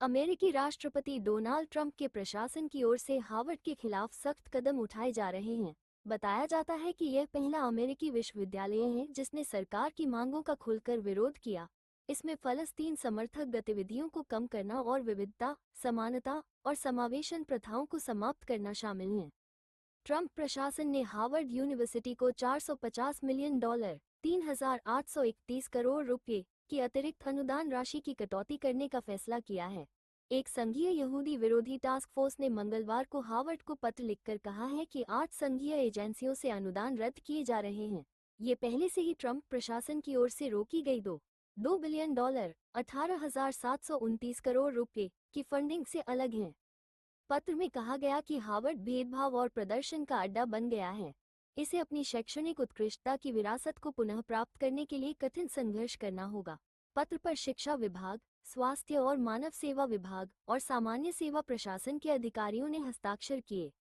अमेरिकी राष्ट्रपति Donald Trump के प्रशासन की ओर से हार्वर्ड के खिलाफ सख्त कदम उठाए जा रहे हैं। बताया जाता है कि यह पहला अमेरिकी विश्वविद्यालय है जिसने सरकार की मांगों का खुलकर विरोध किया। इसमें फलस्तीन समर्थक गतिविधियों को कम करना और विविधता, समानता और समावेशन प्रथाओं को समाप्त करना शामिल है। ट्रंप प्रशासन ने हार्वर्ड यूनिवर्सिटी को $450 मिलियन (3,831 करोड़ रुपये) की अतिरिक्त अनुदान राशि की कटौती करने का फैसला किया है। एक संघीय यहूदी विरोधी टास्क फोर्स ने मंगलवार को हार्वर्ड को पत्र लिखकर कहा है कि 8 संघीय एजेंसियों से अनुदान रद्द किए जा रहे हैं। ये पहले से ही ट्रंप प्रशासन की ओर से रोकी गई $2 बिलियन (18,729 करोड़ रुपये) की फंडिंग से अलग हैं। पत्र में कहा गया कि हार्वर्ड भेदभाव और प्रदर्शन का अड्डा बन गया है। इसे अपनी शैक्षणिक उत्कृष्टता की विरासत को पुनः प्राप्त करने के लिए कठिन संघर्ष करना होगा। पत्र पर शिक्षा विभाग, स्वास्थ्य और मानव सेवा विभाग और सामान्य सेवा प्रशासन के अधिकारियों ने हस्ताक्षर किए।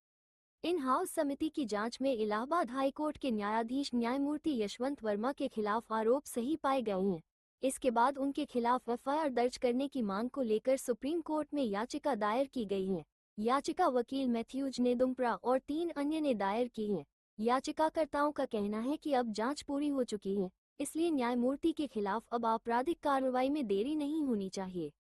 इन हाउस समिति की जांच में इलाहाबाद हाई कोर्ट के न्यायाधीश न्यायमूर्ति यशवंत वर्मा के खिलाफ आरोप सही पाए गए हैं। इसके बाद उनके खिलाफ एफआईआर दर्ज करने की मांग को लेकर सुप्रीम कोर्ट में याचिका दायर की गई है। याचिका वकील मैथ्यूज नेदुम्प्रा और 3 अन्य ने दायर की है। याचिकाकर्ताओं का कहना है कि अब जांच पूरी हो चुकी है, इसलिए न्यायमूर्ति के खिलाफ अब आपराधिक कार्रवाई में देरी नहीं होनी चाहिए।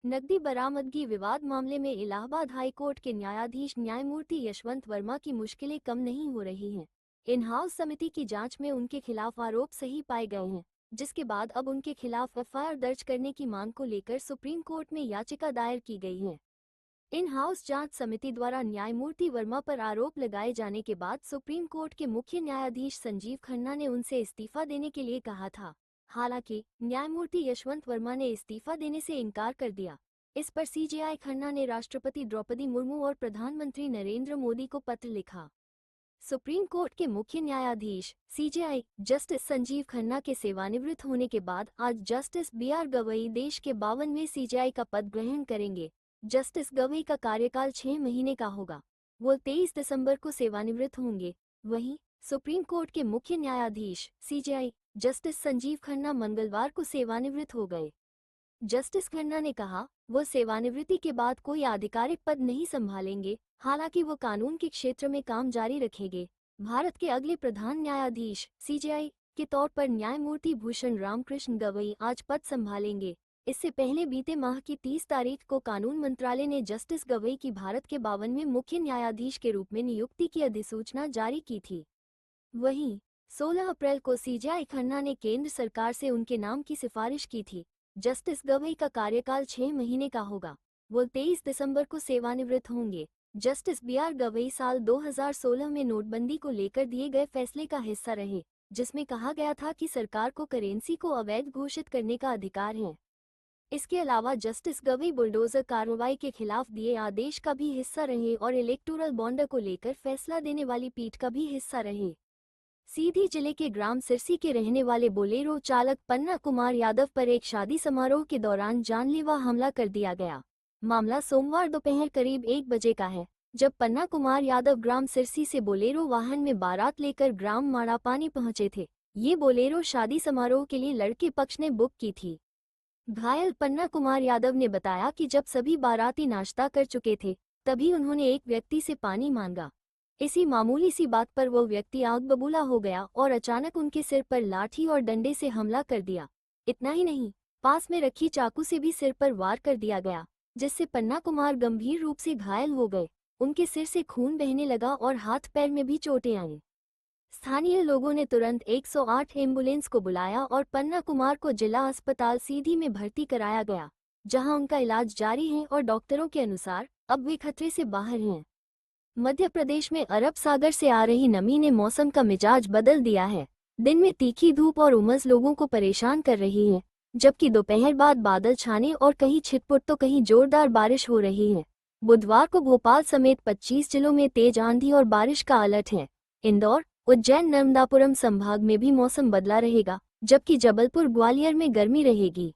नकदी बरामदगी विवाद मामले में इलाहाबाद हाई कोर्ट के न्यायाधीश न्यायमूर्ति यशवंत वर्मा की मुश्किलें कम नहीं हो रही हैं। इन हाउस समिति की जांच में उनके खिलाफ आरोप सही पाए गए हैं, जिसके बाद अब उनके खिलाफ एफआईआर दर्ज करने की मांग को लेकर सुप्रीम कोर्ट में याचिका दायर की गई है। इन हाउस जांच समिति द्वारा न्यायमूर्ति वर्मा पर आरोप लगाए जाने के बाद सुप्रीम कोर्ट के मुख्य न्यायाधीश संजीव खन्ना ने उनसे इस्तीफा देने के लिए कहा था। हालांकि न्यायमूर्ति यशवंत वर्मा ने इस्तीफा देने से इनकार कर दिया। इस पर सीजेआई खन्ना ने राष्ट्रपति द्रौपदी मुर्मू और प्रधानमंत्री नरेंद्र मोदी को पत्र लिखा। सुप्रीम कोर्ट के मुख्य न्यायाधीश सीजेआई जस्टिस संजीव खन्ना के सेवानिवृत्त होने के बाद आज जस्टिस बीआर गवई देश के 52वें सीजेआई का पद ग्रहण करेंगे। जस्टिस गवई का कार्यकाल 6 महीने का होगा। वो 23 दिसंबर को सेवानिवृत्त होंगे। वहीं सुप्रीम कोर्ट के मुख्य न्यायाधीश सीजेआई जस्टिस संजीव खन्ना मंगलवार को सेवानिवृत्त हो गए। जस्टिस खन्ना ने कहा, वो सेवानिवृत्ति के बाद कोई आधिकारिक पद नहीं संभालेंगे, हालांकि वो कानून के क्षेत्र में काम जारी रखेंगे। भारत के अगले प्रधान न्यायाधीश सीजेआई के तौर पर न्यायमूर्ति भूषण रामकृष्ण गवई आज पद संभालेंगे। इससे पहले बीते माह की 30 तारीख को कानून मंत्रालय ने जस्टिस गवई की भारत के 52वें मुख्य न्यायाधीश के रूप में नियुक्ति की अधिसूचना जारी की थी। वहीं 16 अप्रैल को सीजेआई खन्ना ने केंद्र सरकार से उनके नाम की सिफारिश की थी। जस्टिस गवई का कार्यकाल 6 महीने का होगा। वो 23 दिसंबर को सेवानिवृत्त होंगे। जस्टिस बीआर गवई साल 2016 में नोटबंदी को लेकर दिए गए फैसले का हिस्सा रहे, जिसमें कहा गया था कि सरकार को करेंसी को अवैध घोषित करने का अधिकार है। इसके अलावा जस्टिस गवई बुलडोजर कार्रवाई के खिलाफ दिए आदेश का भी हिस्सा रहे और इलेक्टोरल बॉन्ड को लेकर फैसला देने वाली पीठ का भी हिस्सा रहे। सीधी जिले के ग्राम सिरसी के रहने वाले बोलेरो चालक पन्ना कुमार यादव पर एक शादी समारोह के दौरान जानलेवा हमला कर दिया गया। मामला सोमवार दोपहर करीब 1 बजे का है, जब पन्ना कुमार यादव ग्राम सिरसी से बोलेरो वाहन में बारात लेकर ग्राम माड़ापानी पहुंचे थे। ये बोलेरो शादी समारोह के लिए लड़के पक्ष ने बुक की थी। घायल पन्ना कुमार यादव ने बताया कि जब सभी बाराती नाश्ता कर चुके थे, तभी उन्होंने एक व्यक्ति से पानी मांगा। इसी मामूली सी बात पर वो व्यक्ति आग बबूला हो गया और अचानक उनके सिर पर लाठी और डंडे से हमला कर दिया। इतना ही नहीं, पास में रखी चाकू से भी सिर पर वार कर दिया गया, जिससे पन्ना कुमार गंभीर रूप से घायल हो गए। उनके सिर से खून बहने लगा और हाथ पैर में भी चोटें आईं। स्थानीय लोगों ने तुरंत 108 एम्बुलेंस को बुलाया और पन्ना कुमार को जिला अस्पताल सीधी में भर्ती कराया गया, जहां उनका इलाज जारी है और डॉक्टरों के अनुसार अब वे खतरे से बाहर हैं। मध्य प्रदेश में अरब सागर से आ रही नमी ने मौसम का मिजाज बदल दिया है। दिन में तीखी धूप और उमस लोगों को परेशान कर रही है, जबकि दोपहर बाद बादल छाने और कहीं छिटपुट तो कहीं जोरदार बारिश हो रही है। बुधवार को भोपाल समेत 25 जिलों में तेज आंधी और बारिश का अलर्ट है। इंदौर, उज्जैन, नर्मदापुरम संभाग में भी मौसम बदला रहेगा, जबकि जबलपुर, ग्वालियर में गर्मी रहेगी।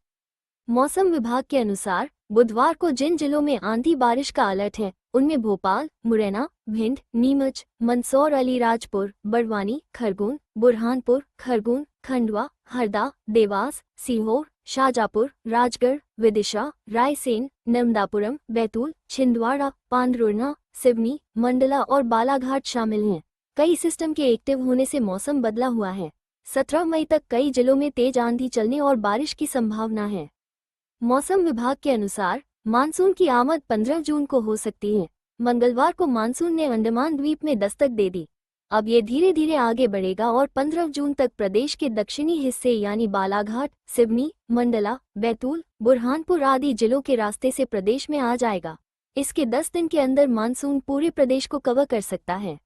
मौसम विभाग के अनुसार बुधवार को जिन जिलों में आंधी बारिश का अलर्ट है, उनमें भोपाल, मुरैना, भिंड, नीमच, मंदसौर, अलीराजपुर, बड़वानी, खरगोन, बुरहानपुर, खरगोन, खंडवा, हरदा, देवास, सीहोर, शाजापुर, राजगढ़, विदिशा, रायसेन, नर्मदापुरम, बैतूल, छिंदवाड़ा, पांढुर्णा, सिवनी, मंडला और बालाघाट शामिल हैं। कई सिस्टम के एक्टिव होने से मौसम बदला हुआ है। 17 मई तक कई जिलों में तेज आंधी चलने और बारिश की संभावना है। मौसम विभाग के अनुसार मानसून की आमद 15 जून को हो सकती है। मंगलवार को मानसून ने अंडमान द्वीप में दस्तक दे दी। अब ये धीरे धीरे आगे बढ़ेगा और 15 जून तक प्रदेश के दक्षिणी हिस्से यानी बालाघाट, सिवनी, मंडला, बैतूल, बुरहानपुर आदि जिलों के रास्ते से प्रदेश में आ जाएगा। इसके 10 दिन के अंदर मानसून पूरे प्रदेश को कवर कर सकता है।